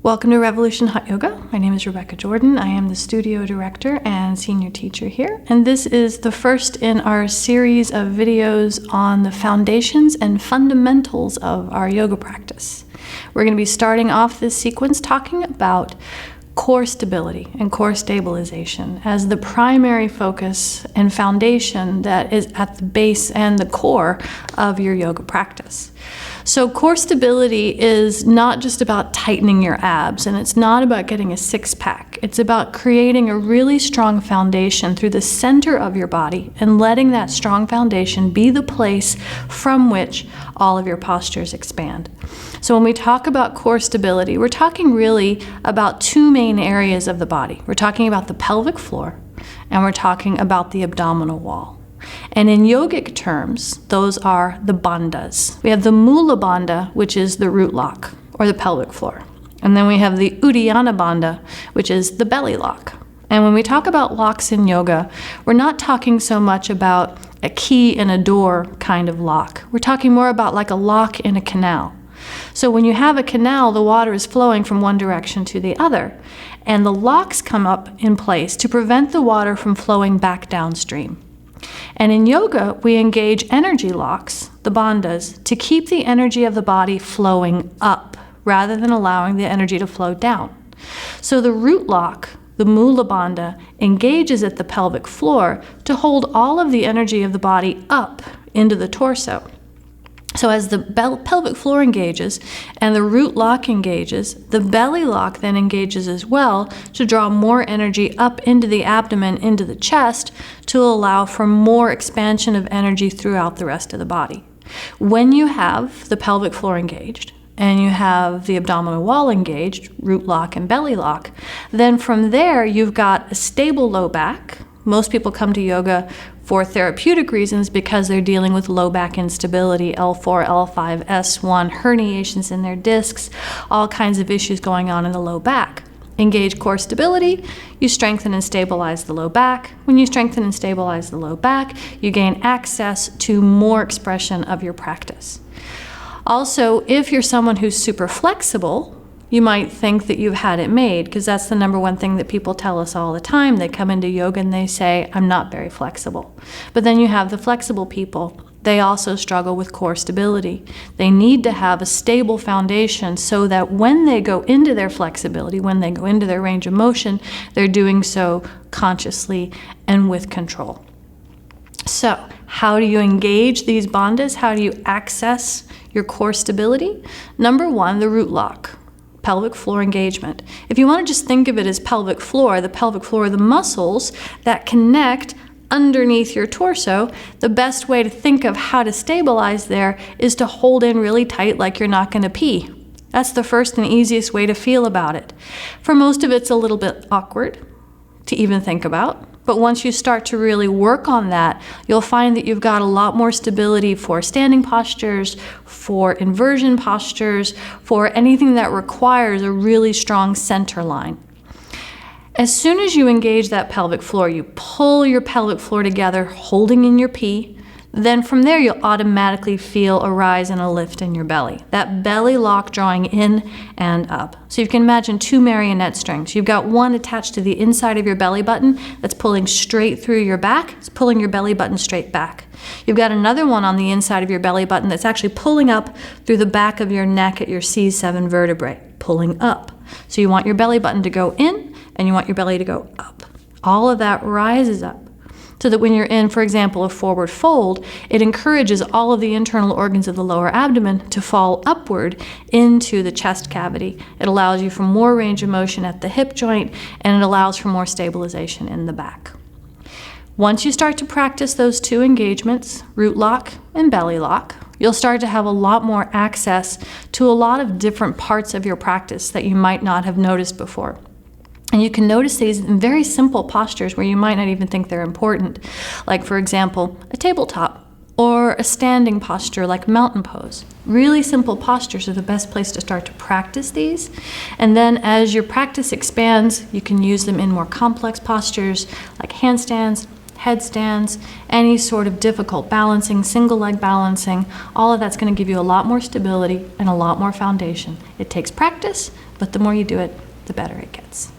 Welcome to Revolution Hot Yoga. My name is Rebecca Jordan. I am the studio director and senior teacher here. And this is the first in our series of videos on the foundations and fundamentals of our yoga practice. We're going to be starting off this sequence talking about core stability and core stabilization as the primary focus and foundation that is at the base and the core of your yoga practice. So core stability is not just about tightening your abs, and it's not about getting a six-pack. It's about creating a really strong foundation through the center of your body and letting that strong foundation be the place from which all of your postures expand. So when we talk about core stability, we're talking really about two main areas of the body. We're talking about the pelvic floor, and we're talking about the abdominal wall. And in yogic terms, those are the bandhas. We have the Mula Bandha, which is the root lock, or the pelvic floor. And then we have the Uddiyana Bandha, which is the belly lock. And when we talk about locks in yoga, we're not talking so much about a key in a door kind of lock. We're talking more about like a lock in a canal. So when you have a canal, the water is flowing from one direction to the other. And the locks come up in place to prevent the water from flowing back downstream. And in yoga, we engage energy locks, the bandhas, to keep the energy of the body flowing up rather than allowing the energy to flow down. So the root lock, the Mula Bandha, engages at the pelvic floor to hold all of the energy of the body up into the torso. So as the pelvic floor engages and the root lock engages, the belly lock then engages as well to draw more energy up into the abdomen, into the chest, to allow for more expansion of energy throughout the rest of the body. When you have the pelvic floor engaged and you have the abdominal wall engaged, root lock and belly lock, then from there you've got a stable low back. Most people come to yoga for therapeutic reasons because they're dealing with low back instability, L4, L5, S1, herniations in their discs, all kinds of issues going on in the low back. Engage core stability, you strengthen and stabilize the low back. When you strengthen and stabilize the low back, you gain access to more expression of your practice. Also, if you're someone who's super flexible, you might think that you've had it made, because that's the number one thing that people tell us all the time. They come into yoga and they say, I'm not very flexible. But then you have the flexible people. They also struggle with core stability. They need to have a stable foundation so that when they go into their flexibility, when they go into their range of motion, they're doing so consciously and with control. So, how do you engage these bandhas? How do you access your core stability? Number one, the root lock. Pelvic floor engagement. If you want to just think of it as pelvic floor, the pelvic floor are the muscles that connect underneath your torso. The best way to think of how to stabilize there is to hold in really tight like you're not going to pee. That's the first and easiest way to feel about it. For most of it's a little bit awkward to even think about. But once you start to really work on that, you'll find that you've got a lot more stability for standing postures, for inversion postures, for anything that requires a really strong center line. As soon as you engage that pelvic floor, you pull your pelvic floor together, holding in your pee. Then from there, you'll automatically feel a rise and a lift in your belly. That belly lock drawing in and up. So you can imagine two marionette strings. You've got one attached to the inside of your belly button that's pulling straight through your back. It's pulling your belly button straight back. You've got another one on the inside of your belly button that's actually pulling up through the back of your neck at your C7 vertebrae, pulling up. So you want your belly button to go in and you want your belly to go up. All of that rises up. So that when you're in, for example, a forward fold, it encourages all of the internal organs of the lower abdomen to fall upward into the chest cavity. It allows you for more range of motion at the hip joint, and it allows for more stabilization in the back. Once you start to practice those two engagements, root lock and belly lock, you'll start to have a lot more access to a lot of different parts of your practice that you might not have noticed before. And you can notice these in very simple postures where you might not even think they're important. Like, for example, a tabletop or a standing posture like mountain pose. Really simple postures are the best place to start to practice these. And then as your practice expands, you can use them in more complex postures like handstands, headstands, any sort of difficult balancing, single leg balancing, all of that's going to give you a lot more stability and a lot more foundation. It takes practice, but the more you do it, the better it gets.